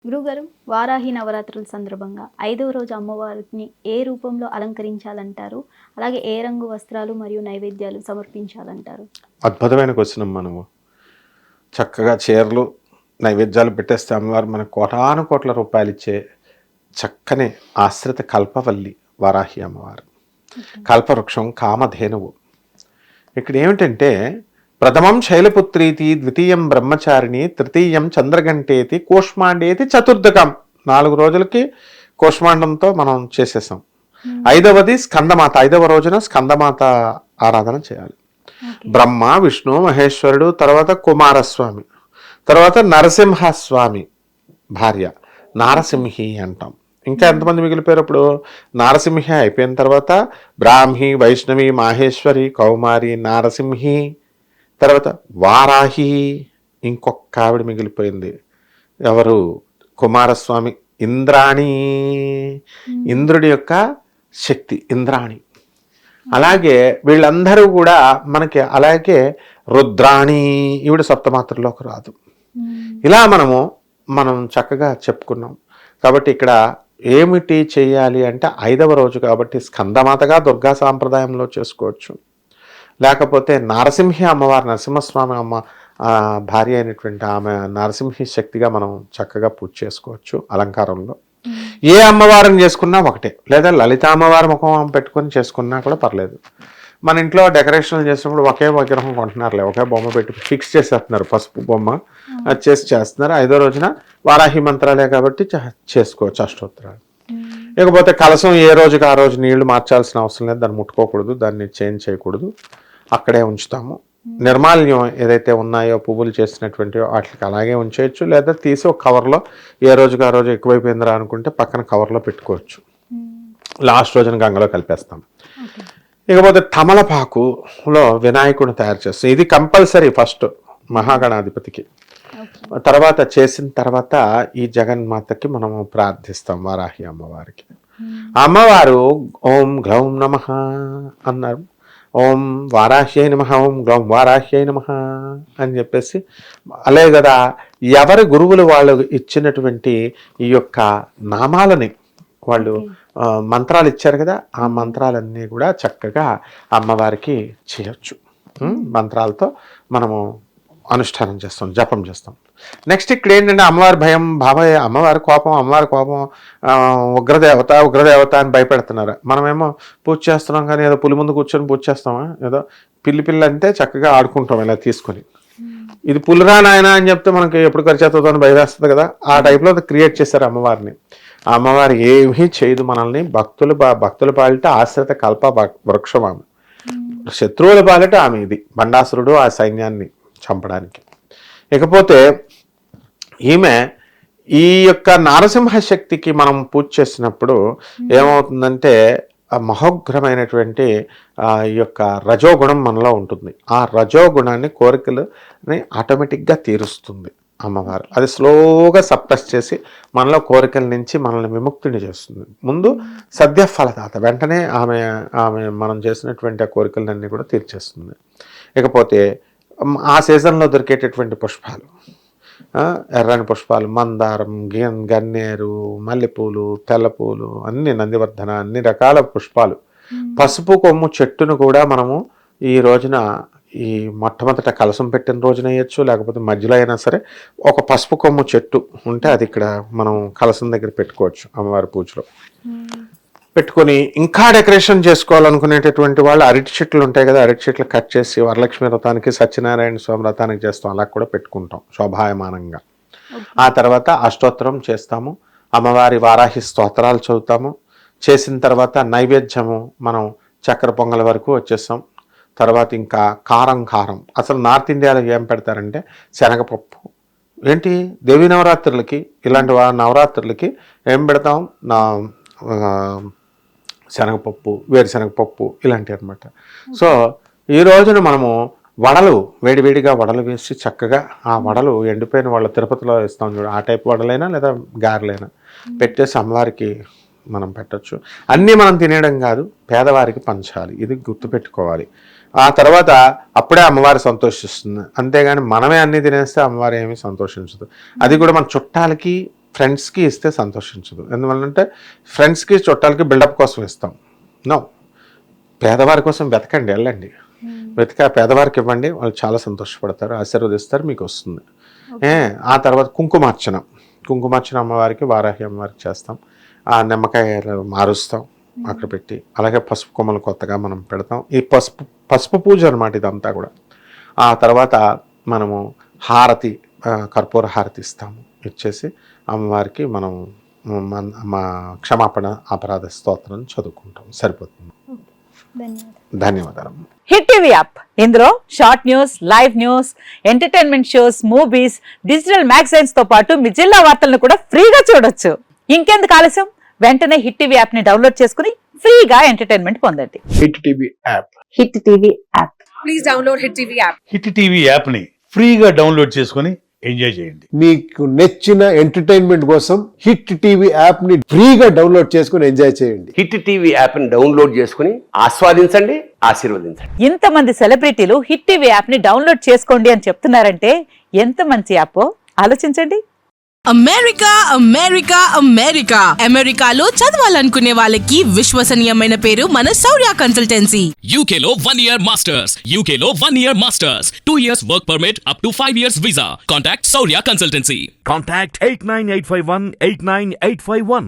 గురుగారు, వారాహి నవరాత్రుల సందర్భంగా 5వ రోజు అమ్మవారిని ఏ రూపంలో అలంకరించాలంటారు? అలాగే ఏ రంగు వస్త్రాలు మరియు నైవేద్యాలు సమర్పించాలంటారు? అద్భుతమైన క్వశ్చన్ అమ్మా నువ్వు. చక్కగా చీరలు నైవేద్యాలు పెట్టేస్తే అమ్మవారు మనకు కోటాను కోట్ల రూపాయలు ఇచ్చే చక్కని ఆశ్రిత కల్పవల్లి వారాహి అమ్మవారు. కల్పవృక్షం కామధేనువు. ఇక్కడ ఏమిటంటే ప్రథమం శైలపుత్రీతి, ద్వితీయం బ్రహ్మచారిణి, తృతీయం చంద్రగంటేతి, కూష్మాండేతి చతుర్థకం. 4 రోజులకి కూష్మాండంతో మనం చేసేసాం. 5వది స్కందమాత. 5వ రోజున స్కందమాత ఆరాధన చేయాలి. బ్రహ్మ, విష్ణు, మహేశ్వరుడు, తర్వాత కుమారస్వామి, తర్వాత నరసింహస్వామి భార్య నారసింహి అంటాం. ఇంకా ఎంతమంది మిగిలిపోయారు? ఇప్పుడు నారసింహి అయిపోయిన తర్వాత బ్రాహ్మి, వైష్ణవి, మాహేశ్వరి, కౌమారి, నారసింహి, తర్వాత వారాహి, ఇంకొక ఆవిడ మిగిలిపోయింది. ఎవరు? కుమారస్వామి, ఇంద్రాణి, ఇంద్రుడి యొక్క శక్తి ఇంద్రాణి. అలాగే వీళ్ళందరూ కూడా మనకి, అలాగే రుద్రాణి, ఈవిడ సప్తమాత్రలోకి రాదు. ఇలా మనం చక్కగా చెప్పుకున్నాం. కాబట్టి ఇక్కడ ఏమిటి చేయాలి అంటే 5వ రోజు కాబట్టి స్కందమాతగా దుర్గా సాంప్రదాయంలో చేసుకోవచ్చు, లేకపోతే నారసింహి అమ్మవారు, నరసింహస్వామి అమ్మ భార్య అయినటువంటి ఆమె నరసింహి శక్తిగా మనం చక్కగా పూజ చేసుకోవచ్చు అలంకారంలో. ఏ అమ్మవారిని చేసుకున్నా ఒకటే, లేదా లలిత అమ్మవారి ముఖం పెట్టుకొని చేసుకున్నా కూడా పర్లేదు. మన ఇంట్లో డెకరేషన్లు చేసినప్పుడు ఒకే విగ్రహం కొంటున్నారులే, ఒకే బొమ్మ పెట్టి ఫిక్స్ చేసేస్తున్నారు, పసుపు బొమ్మ అది చేస్తున్నారు. 5వ రోజున వారాహి మంత్రాలే కాబట్టి చేసుకోవచ్చు అష్టోత్తరాలు. ఇకపోతే కలసం ఏ రోజుకి ఆ రోజు నీళ్లు మార్చాల్సిన అవసరం లేదు, దాన్ని ముట్టుకోకూడదు, దాన్ని చేంజ్ చేయకూడదు, అక్కడే ఉంచుతాము. నిర్మాల్యం ఏదైతే ఉన్నాయో పువ్వులు చేసినటువంటి వాటికి అలాగే ఉంచేయచ్చు, లేదా తీసి ఒక కవర్లో ఏ రోజుకి ఆ రోజు ఎక్కువైపోయిందిరా అనుకుంటే పక్కన కవర్లో పెట్టుకోవచ్చు. లాస్ట్ రోజున గంగలో కలిపేస్తాం. ఇకపోతే తమలపాకులో వినాయకుడిని తయారు చేస్తాం. ఇది కంపల్సరీ ఫస్ట్ మహాగణాధిపతికి. తర్వాత చేసిన తర్వాత ఈ జగన్మాతకి మనము ప్రార్థిస్తాం వారాహి అమ్మవారికి. అమ్మవారు ఓం గ్లౌం నమః అన్నారు. ఓం వారాహ్యై నమః, ఓం గ్లౌం వారాహ్యై నమః అని చెప్పేసి, అలాగే కదా ఎవరి గురువులు వాళ్ళు ఇచ్చినటువంటి ఈ యొక్క నామాలని వాళ్ళు మంత్రాలు ఇచ్చారు కదా, ఆ మంత్రాలన్నీ కూడా చక్కగా అమ్మవారికి చేయొచ్చు. మంత్రాలతో మనము అనుష్ఠానం చేస్తాం, జపం చేస్తాం. నెక్స్ట్ ఇక్కడ ఏంటంటే అమ్మవారి భయం, బాబాయ్ అమ్మవారి కోపం ఉగ్రదేవత అని భయపెడుతున్నారు. మనమేమో పూజ చేస్తున్నాం కానీ ఏదో పులి ముందు కూర్చొని పూజ చేస్తామా? ఏదో పిల్లి అంటే చక్కగా ఆడుకుంటాం ఇలా తీసుకొని. ఇది పులిరా నాయన అని చెప్తే మనకి ఎప్పుడు ఖర్చు అవుతుందో అని భయం వేస్తుంది కదా, ఆ టైప్లో క్రియేట్ చేశారు అమ్మవారిని. ఆ అమ్మవారి ఏమీ చేయదు మనల్ని. భక్తుల పాలిట ఆశ్రిత కల్ప వృక్షం ఆమె. శత్రువుల పాలిట ఆమె ఇది బండాసురుడు ఆ సైన్యాన్ని చంపడానికి. ఇకపోతే ఈమె ఈ యొక్క నారసింహ శక్తికి మనం పూజ చేసినప్పుడు ఏమవుతుందంటే మహోగ్రమైనటువంటి ఈ యొక్క రజోగుణం మనలో ఉంటుంది. ఆ రజోగుణాన్ని, కోరికలని ఆటోమేటిక్గా తీరుస్తుంది అమ్మవారు. అది స్లోగా సప్రెస్ చేసి మనలో కోరికల నుంచి మనల్ని విముక్తిని చేస్తుంది. ముందు సద్య ఫలదాత, వెంటనే ఆమె మనం చేసినటువంటి ఆ కోరికలన్నీ కూడా తీర్చేస్తుంది. ఇకపోతే ఆ సీజన్లో దొరికేటటువంటి పుష్పాలు, ఎర్రని పుష్పాలు, మందారం, గన్నేరు, మల్లెపూలు, తెల్లపూలు, అన్ని నందివర్ధన, అన్ని రకాల పుష్పాలు. పసుపు కొమ్ము చెట్టును కూడా మనము ఈ రోజున ఈ మొట్టమొదట కలసం పెట్టిన రోజున వేయచ్చు, లేకపోతే మధ్యలో అయినా సరే ఒక పసుపు కొమ్ము చెట్టు ఉంటే అది ఇక్కడ మనం కలసం దగ్గర పెట్టుకోవచ్చు. అమ్మవారి పూజలో పెట్టుకొని ఇంకా డెకరేషన్ చేసుకోవాలనుకునేటటువంటి వాళ్ళు అరటి చెట్లు ఉంటాయి కదా, అరటి చెట్లు కట్ చేసి వరలక్ష్మి వ్రతానికి, సత్యనారాయణ స్వామి వ్రతానికి చేస్తాం, అలా కూడా పెట్టుకుంటాం శోభాయమానంగా. ఆ తర్వాత అష్టోత్తరం చేస్తాము, అమ్మవారి వారాహి స్తోత్రాలు చదువుతాము. చేసిన తర్వాత నైవేద్యము మనం చక్కెర పొంగల్ వరకు వచ్చేస్తాం. తర్వాత ఇంకా కారం అసలు నార్త్ ఇండియాలో ఏం పెడతారంటే శనగపప్పు. ఏంటి దేవీ నవరాత్రులకి, ఇలాంటి నవరాత్రులకి ఏం పెడతాం? శనగపప్పు, వేరుశనగపప్పు ఇలాంటివి అనమాట. సో ఈ రోజున మనము వడలు, వేడివేడిగా వడలు వేసి చక్కగా ఆ వడలు ఎండిపోయిన వాళ్ళ తిరుపతిలో ఇస్తాం చూడ, ఆ టైప్ వడలైనా లేదా గారెలైనా పెట్టేసి అమ్మవారికి మనం పెట్టచ్చు. అన్నీ మనం తినేయడం కాదు, పేదవారికి పంచాలి, ఇది గుర్తుపెట్టుకోవాలి. ఆ తర్వాత అప్పుడే అమ్మవారి సంతోషిస్తుంది. అంతేగాని మనమే అన్నీ తినేస్తే అమ్మవారు ఏమీ సంతోషించదు. అది కూడా మన చుట్టాలకి ఫ్రెండ్స్కి ఇస్తే సంతోషించదు. ఎందువల్లంటే ఫ్రెండ్స్కి చుట్టాలకి బిల్డప్ కోసం ఇస్తాం. నో, పేదవారి కోసం వెతకండి, వెళ్ళండి, వెతికి ఆ పేదవారికి ఇవ్వండి, వాళ్ళు చాలా సంతోషపడతారు, ఆశీర్వదిస్తారు, మీకు వస్తుంది. ఆ తర్వాత కుంకుమార్చన అమ్మవారికి, వారాహి అమ్మవారికి చేస్తాం. ఆ నిమ్మకాయలు మారుస్తాం అక్కడ పెట్టి, అలాగే పసుపు కొమ్మలు కొత్తగా మనం పెడతాం. ఈ పసుపు పూజ అనమాట ఇదంతా కూడా. ఆ తర్వాత మనము హారతి, కర్పూర హారతి ఇస్తాము. ఇచ్చేసి అమ్మవారికి మనం మా క్షమాపణ అపరాధ స్తోత్రం చదువుకుంటాం, సరిపోతుంది. ధన్యవాదాలు. హిట్ టీవీ యాప్, ఇందులో short news, live news, entertainment shows, movies, digital magazines తో పాటు మీ జిల్లా వార్తలను కూడా ఫ్రీగా చూడొచ్చు. ఇంకెందుకు ఆలస్యం, వెంటనే హిట్ టీవీ యాప్ ని డౌన్లోడ్ చేసుకుని ఫ్రీగా ఎంటర్టైన్మెంట్ పొందండి. Hit TV app. Hit TV app. Please download hit TV app. Hit TV app ని ఫ్రీగా డౌన్లోడ్ చేసుకొని ఎంజాయ్ చేయండి. మీకు నచ్చిన ఎంటర్టైన్మెంట్ కోసం హిట్ టీవీ యాప్ ని ఫ్రీగా డౌన్లోడ్ చేసుకుని ఎంజాయ్ చేయండి. హిట్ టీవీ యాప్ ని డౌన్లోడ్ చేసుకుని ఆస్వాదించండి, ఆశీర్వదించండి. ఇంతమంది సెలబ్రిటీలు హిట్ టీవీ యాప్ ని డౌన్లోడ్ చేసుకోండి అని చెప్తున్నారంటే ఎంత మంచి యాప్ ఆలోచించండి. అమెరికా అమెరికా అమెరికా అమెరికాలో చదవాలనుకునే వాళ్ళకి విశ్వసనీయమైన పేరు మన శౌర్య కన్సల్టెన్సీ. UK లో 1 year masters, UK లో 1 year masters, 2 years work permit up to 5 years visa. Contact Saurya Consultancy. Contact 89851 89851.